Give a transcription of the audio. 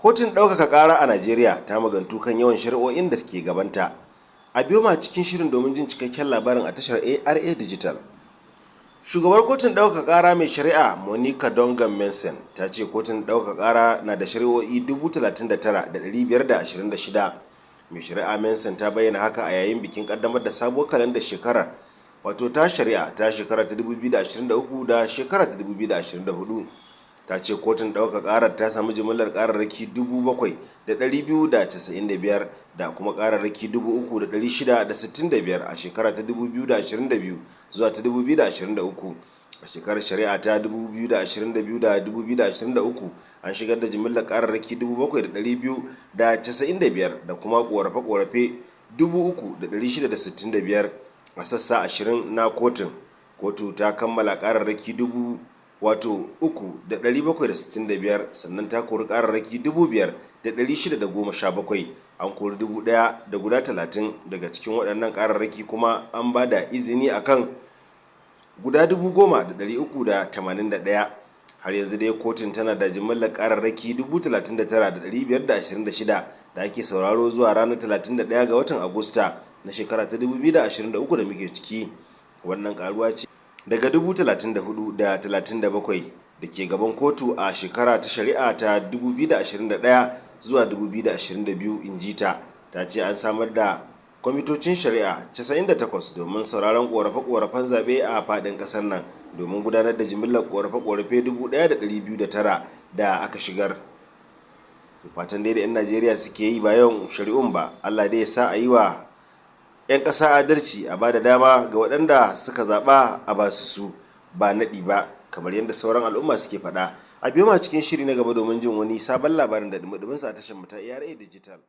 Kotun ɗaukaka ƙara a Najeriya ta magantu kan yawan shari'o'in da ke gabanta. A biyo ma cikin shirin domin jin cikakken labarin a tashar ARA Digital. Shugabar kotun ɗaukaka ƙara mai shari'a Monica Dongan Mensen ta ce kotun ɗaukaka ƙara na da shari'o'i 39,526. Mai shari'a Mensen ta bayyana haka a yayin bikin ƙaddamar da sabuwar kalandar shekarar, wato ta shari'a ta shekara ta 2023 da shekara ta 2024. Ta ce kotun ɗaukaka ƙarar ta samu jimillar ƙararraki 7,295 da kuma ƙararraki 3,665 a shekara ta 2022 zuwa ta 2023. A shekarar shari'a ta 2022 da 2023 an shigar da jimillar ƙararraki 7,295 da kuma ƙorafe-ƙorafe 3,665 a sassa 20 na kotun. Kotu ta kammala ƙararraki 3,765 sannan ta kori ƙararraki 5,617. An kori 1,030 daga cikin waɗannan ƙararraki kuma an ba da izini akan guda 10,381. Har yanzu dai kotun tana da jimillar ƙararraki 39,526 da ake sauraro zuwa ranar 31 ga watan Agusta na shekara ta 2023 da muke ciki. Wannan ƙaruwa ce daga 34,037 da ke gaban kotu a shekara ta shari'a ta 2021 zuwa 2022, in ji ta. Ta ce an samar da kwamitocin shari'a 98 domin sauraron ƙorafe-ƙorafen zaɓe a faɗin ƙasar nan domin gudanar da jimillar ƙorafe-ƙorafe 1,209 da aka shigar. Fatan dai da 'yan Najeriya suke yi ba yawan shari'un ba, Allah dai ya sa a yi wa 'yan ƙasa adalci, a ba da dama ga waɗanda suka zaɓa a ba su ba naɗi ba, kamar yadda sauran al'umma suke faɗa. A biyo ma cikin shiri na gaba domin jin wani sabon labarin da dumi-duminsa a tashar mu ta ARA Digital.